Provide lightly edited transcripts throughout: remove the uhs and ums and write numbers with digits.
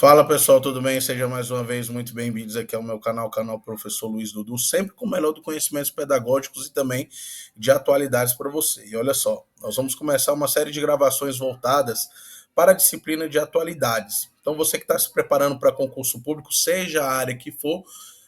Fala pessoal, tudo bem? Sejam mais uma vez muito bem-vindos aqui ao meu canal, canal Professor Luiz Dudu, sempre com o melhor do conhecimentos pedagógicos e também de atualidades para você. E olha só, nós vamos começar uma série de gravações voltadas para a disciplina de atualidades. Então você que está se preparando para concurso público, seja a área que for,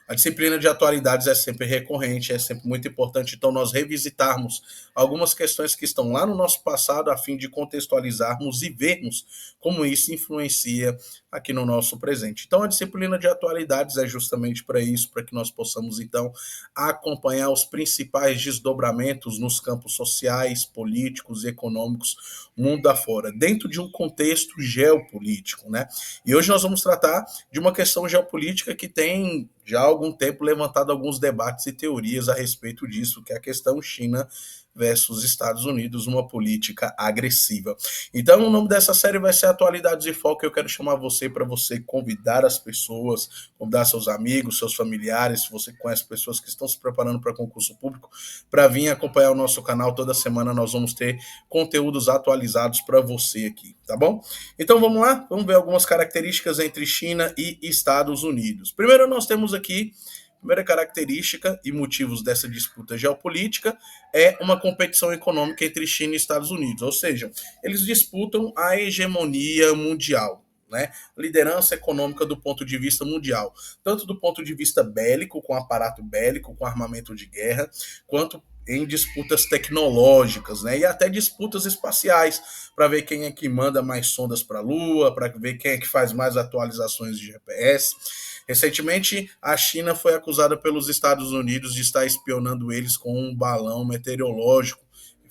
a disciplina de atualidades é sempre recorrente, é sempre muito importante, então nós revisitarmos algumas questões que estão lá no nosso passado, a fim de contextualizarmos e vermos como isso influencia aqui no nosso presente. Então, a disciplina de atualidades é justamente para isso, para que nós possamos, então, acompanhar os principais desdobramentos nos campos sociais, políticos e econômicos, mundo afora, dentro de um contexto geopolítico, né? E hoje nós vamos tratar de uma questão geopolítica que tem já há algum tempo levantado alguns debates e teorias a respeito disso, que é a questão China versus Estados Unidos, uma política agressiva. Então, o nome dessa série vai ser Atualidades e Foco. Eu quero chamar você para você convidar as pessoas, convidar seus amigos, seus familiares, se você conhece pessoas que estão se preparando para concurso público, para vir acompanhar o nosso canal. Toda semana nós vamos ter conteúdos atualizados para você aqui, tá bom? Então vamos lá, vamos ver algumas características entre China e Estados Unidos. Primeiro nós temos aqui primeira característica e motivos dessa disputa geopolítica é uma competição econômica entre China e Estados Unidos, ou seja, eles disputam a hegemonia mundial, né? Liderança econômica do ponto de vista mundial, tanto do ponto de vista bélico, com aparato bélico, com armamento de guerra, quanto em disputas tecnológicas, né? E até disputas espaciais, para ver quem é que manda mais sondas para a Lua, para ver quem é que faz mais atualizações de GPS. Recentemente, a China foi acusada pelos Estados Unidos de estar espionando eles com um balão meteorológico.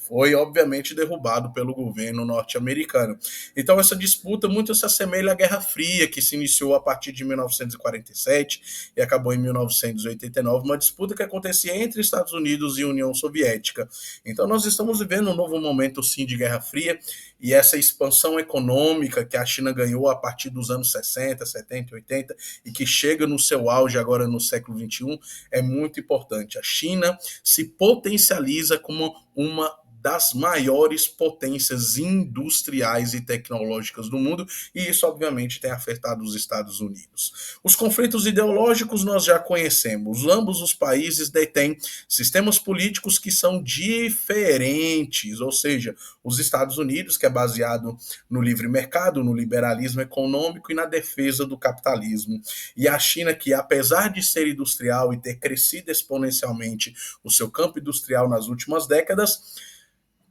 Foi, obviamente, derrubado pelo governo norte-americano. Então, essa disputa muito se assemelha à Guerra Fria, que se iniciou a partir de 1947 e acabou em 1989, uma disputa que acontecia entre Estados Unidos e União Soviética. Então, nós estamos vivendo um novo momento, sim, de Guerra Fria, e essa expansão econômica que a China ganhou a partir dos anos 60, 70, 80 e que chega no seu auge agora no século XXI é muito importante. A China se potencializa como uma das maiores potências industriais e tecnológicas do mundo, e isso obviamente tem afetado os Estados Unidos. Os conflitos ideológicos nós já conhecemos. Ambos os países detêm sistemas políticos que são diferentes, ou seja, os Estados Unidos, que é baseado no livre mercado, no liberalismo econômico e na defesa do capitalismo, e a China, que apesar de ser industrial e ter crescido exponencialmente o seu campo industrial nas últimas décadas,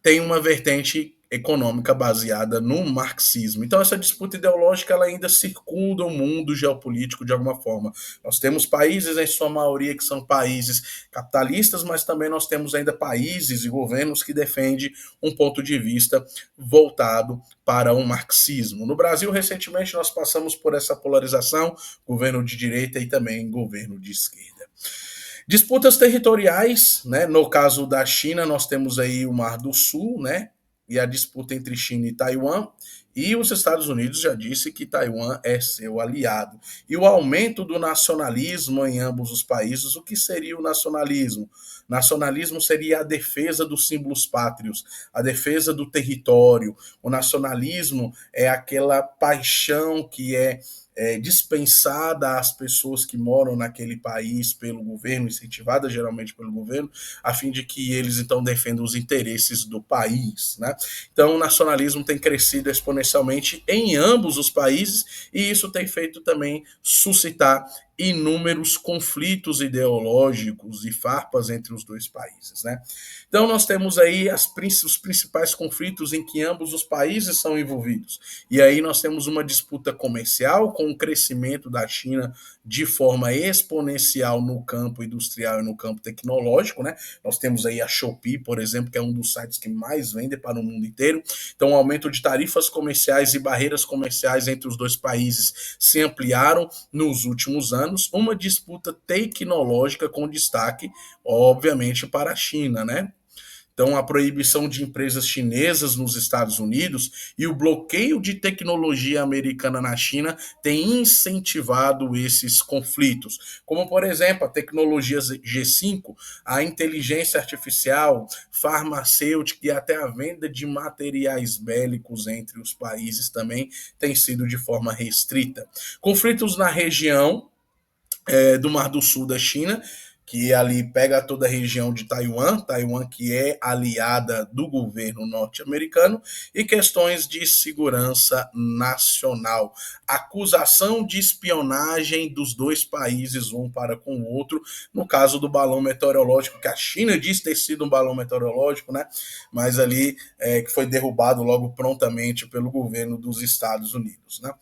tem uma vertente econômica baseada no marxismo. Então essa disputa ideológica ela ainda circunda o mundo geopolítico de alguma forma. Nós temos países em sua maioria que são países capitalistas, mas também nós temos ainda países e governos que defendem um ponto de vista voltado para o marxismo. No Brasil, recentemente nós passamos por essa polarização, governo de direita e também governo de esquerda. Disputas territoriais, né? No caso da China, nós temos aí o Mar do Sul, né? E a disputa entre China e Taiwan. E os Estados Unidos já disse que Taiwan é seu aliado. E o aumento do nacionalismo em ambos os países, o que seria o nacionalismo? Nacionalismo seria a defesa dos símbolos pátrios, a defesa do território. O nacionalismo é aquela paixão que é dispensada às pessoas que moram naquele país pelo governo, incentivada geralmente pelo governo, a fim de que eles então defendam os interesses do país, né? Então o nacionalismo tem crescido exponencialmente em ambos os países e isso tem feito também suscitar inúmeros conflitos ideológicos e farpas entre os dois países, né? Então nós temos aí os principais conflitos em que ambos os países são envolvidos. E aí nós temos uma disputa comercial com o crescimento da China de forma exponencial no campo industrial e no campo tecnológico, né? Nós temos aí a Shopee, por exemplo, que é um dos sites que mais vende para o mundo inteiro. Então o aumento de tarifas comerciais e barreiras comerciais entre os dois países se ampliaram nos últimos anos, uma disputa tecnológica com destaque, obviamente, para a China, né? Então, a proibição de empresas chinesas nos Estados Unidos e o bloqueio de tecnologia americana na China tem incentivado esses conflitos, como, por exemplo, a tecnologia G5, a inteligência artificial, farmacêutica e até a venda de materiais bélicos entre os países também tem sido de forma restrita. Conflitos na região do Mar do Sul da China, que ali pega toda a região de Taiwan que é aliada do governo norte-americano, e questões de segurança nacional. Acusação de espionagem dos dois países, um para com o outro, no caso do balão meteorológico, que a China diz ter sido um balão meteorológico, né? Mas ali que foi derrubado logo prontamente pelo governo dos Estados Unidos, né?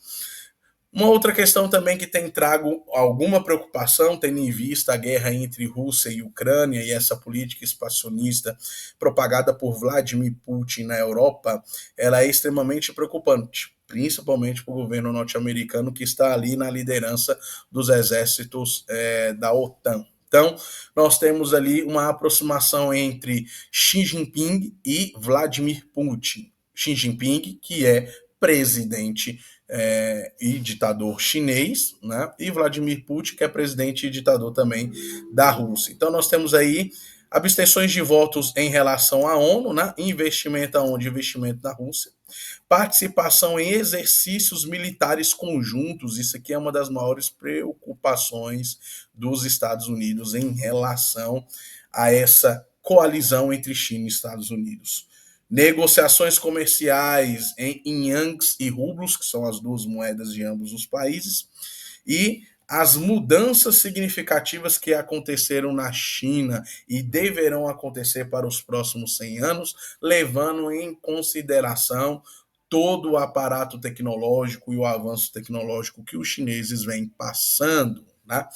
Uma outra questão também que tem trago alguma preocupação, tendo em vista a guerra entre Rússia e Ucrânia e essa política expansionista propagada por Vladimir Putin na Europa, ela é extremamente preocupante, principalmente para o governo norte-americano que está ali na liderança dos exércitos da OTAN. Então, nós temos ali uma aproximação entre Xi Jinping e Vladimir Putin. Xi Jinping, que é presidente e ditador chinês, né? E Vladimir Putin, que é presidente e ditador também da Rússia. Então nós temos aí abstenções de votos em relação à ONU, né? Investimento aonde? Investimento na Rússia. Participação em exercícios militares conjuntos, isso aqui é uma das maiores preocupações dos Estados Unidos em relação a essa coalizão entre China e Estados Unidos. Negociações comerciais em Yangs e rublos, que são as duas moedas de ambos os países, e as mudanças significativas que aconteceram na China e deverão acontecer para os próximos 100 anos, levando em consideração todo o aparato tecnológico e o avanço tecnológico que os chineses vêm passando, né?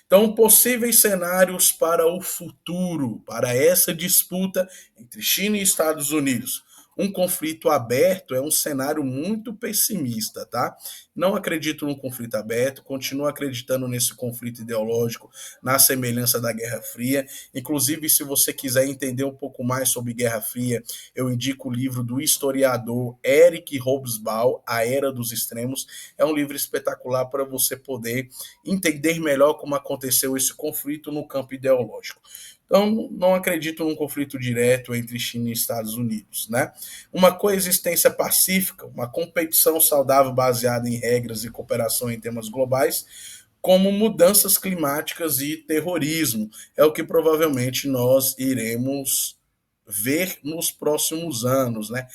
Então, possíveis cenários para o futuro, para essa disputa entre China e Estados Unidos. Um conflito aberto é um cenário muito pessimista, tá? Não acredito num conflito aberto, continuo acreditando nesse conflito ideológico, na semelhança da Guerra Fria. Inclusive, se você quiser entender um pouco mais sobre Guerra Fria, eu indico o livro do historiador Eric Hobsbawm, A Era dos Extremos. É um livro espetacular para você poder entender melhor como aconteceu esse conflito no campo ideológico. Então, não acredito num conflito direto entre China e Estados Unidos, né? Uma coexistência pacífica, uma competição saudável baseada em regras e cooperação em temas globais, como mudanças climáticas e terrorismo. É o que provavelmente nós iremos ver nos próximos anos, né?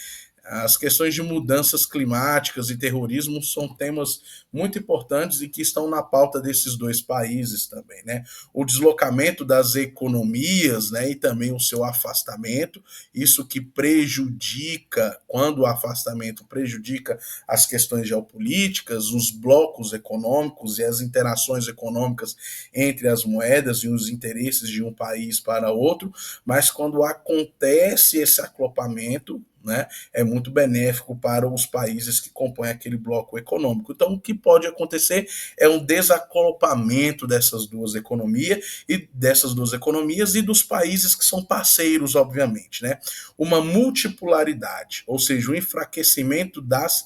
As questões de mudanças climáticas e terrorismo são temas muito importantes e que estão na pauta desses dois países também, né? O deslocamento das economias, né, e também o seu afastamento, isso que prejudica, quando o afastamento prejudica as questões geopolíticas, os blocos econômicos e as interações econômicas entre as moedas e os interesses de um país para outro, mas quando acontece esse acoplamento, né, é muito benéfico para os países que compõem aquele bloco econômico. Então, o que pode acontecer é um desacouplamento dessas duas economias e dos países que são parceiros, obviamente, né? Uma multipolaridade, ou seja, o enfraquecimento das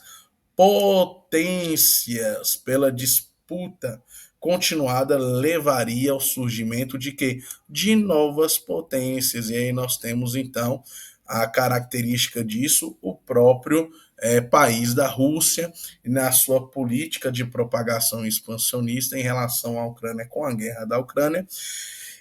potências pela disputa continuada levaria ao surgimento de quê? De novas potências. E aí nós temos então a característica disso, o próprio país da Rússia, na sua política de propagação expansionista em relação à Ucrânia, com a guerra da Ucrânia.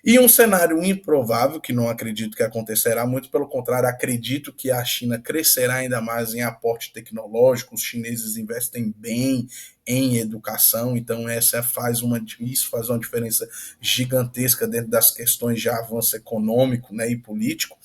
E um cenário improvável, que não acredito que acontecerá, muito pelo contrário, acredito que a China crescerá ainda mais em aporte tecnológico, os chineses investem bem em educação, então isso faz uma diferença gigantesca dentro das questões de avanço econômico, né, e político.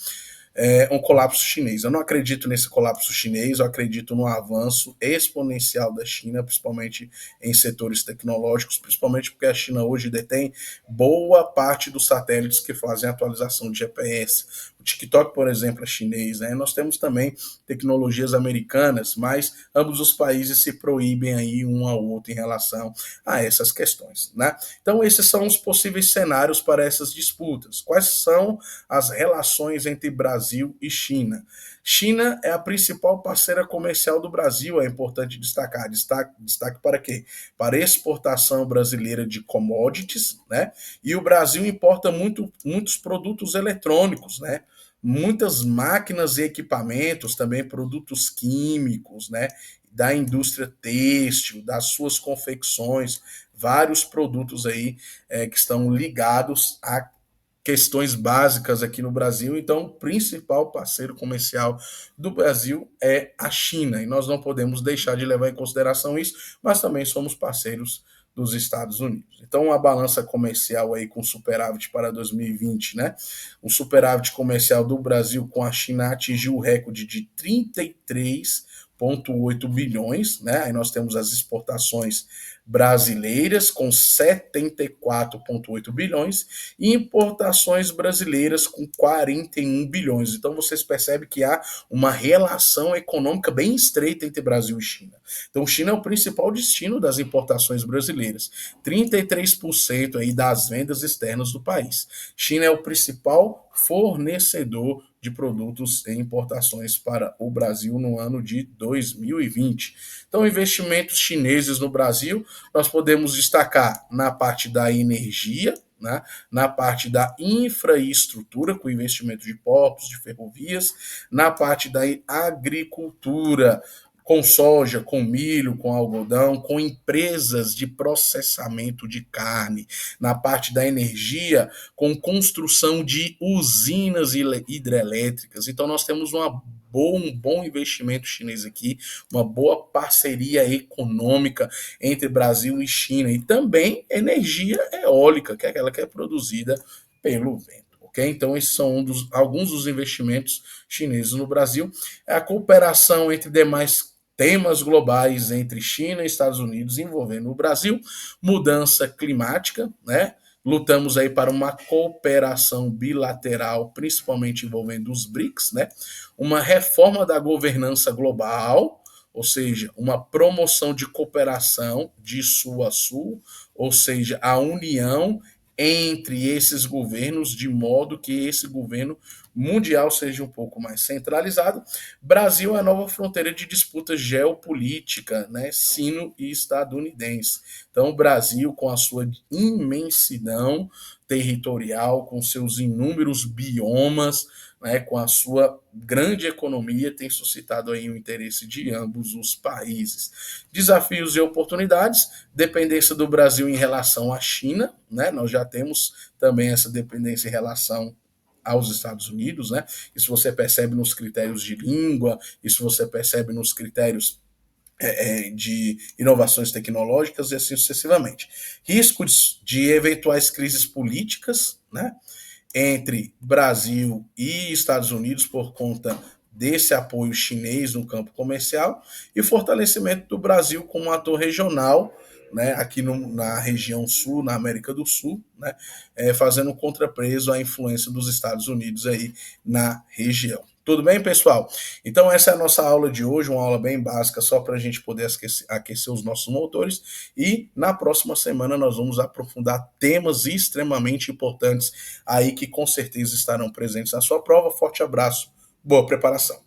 Um colapso chinês. Eu não acredito nesse colapso chinês, eu acredito no avanço exponencial da China, principalmente em setores tecnológicos, principalmente porque a China hoje detém boa parte dos satélites que fazem atualização de GPS. O TikTok, por exemplo, é chinês, né? Nós temos também tecnologias americanas, mas ambos os países se proíbem aí um ao outro em relação a essas questões, né? Então, esses são os possíveis cenários para essas disputas. Quais são as relações entre Brasil Brasil e China. China é a principal parceira comercial do Brasil, é importante destacar. Destaque para quê? Para exportação brasileira de commodities, né? E o Brasil importa muitos produtos eletrônicos, né? Muitas máquinas e equipamentos, também produtos químicos, né? Da indústria têxtil, das suas confecções, vários produtos aí que estão ligados a questões básicas aqui no Brasil. Então, o principal parceiro comercial do Brasil é a China, e nós não podemos deixar de levar em consideração isso, mas também somos parceiros dos Estados Unidos. Então, uma balança comercial aí com superávit para 2020, né? O superávit comercial do Brasil com a China atingiu o recorde de 33,8 bilhões, né? Aí nós temos as exportações brasileiras com 74,8 bilhões e importações brasileiras com 41 bilhões. Então vocês percebem que há uma relação econômica bem estreita entre Brasil e China. Então China é o principal destino das importações brasileiras, 33% aí das vendas externas do país. China é o principal fornecedor de produtos e importações para o Brasil no ano de 2020. Então, investimentos chineses no Brasil, nós podemos destacar na parte da energia, né, na parte da infraestrutura, com investimento de portos, de ferrovias, na parte da agricultura, com soja, com milho, com algodão, com empresas de processamento de carne, na parte da energia, com construção de usinas hidrelétricas. Então, nós temos um bom investimento chinês aqui, uma boa parceria econômica entre Brasil e China, e também energia eólica, que é aquela que é produzida pelo vento. Okay? Então, esses são alguns dos investimentos chineses no Brasil. A cooperação entre demais temas globais entre China e Estados Unidos envolvendo o Brasil, mudança climática, né? Lutamos aí para uma cooperação bilateral, principalmente envolvendo os BRICS, né? Uma reforma da governança global, ou seja, uma promoção de cooperação de sul a sul, ou seja, a união entre esses governos, de modo que esse governo mundial seja um pouco mais centralizado. Brasil é a nova fronteira de disputa geopolítica, né, sino e estadunidense. Então, o Brasil, com a sua imensidão territorial, com seus inúmeros biomas, né, com a sua grande economia, tem suscitado aí o interesse de ambos os países. Desafios e oportunidades, dependência do Brasil em relação à China, né, nós já temos também essa dependência em relação aos Estados Unidos, né? Isso você percebe nos critérios de língua, isso você percebe nos critérios de inovações tecnológicas e assim sucessivamente. Riscos de eventuais crises políticas, né? Entre Brasil e Estados Unidos por conta desse apoio chinês no campo comercial e fortalecimento do Brasil como um ator regional, né, aqui na região sul, na América do Sul, né, fazendo um contrapeso à influência dos Estados Unidos aí na região. Tudo bem, pessoal? Então, essa é a nossa aula de hoje, uma aula bem básica, só para a gente poder aquecer os nossos motores. E na próxima semana nós vamos aprofundar temas extremamente importantes aí que com certeza estarão presentes na sua prova. Forte abraço, boa preparação.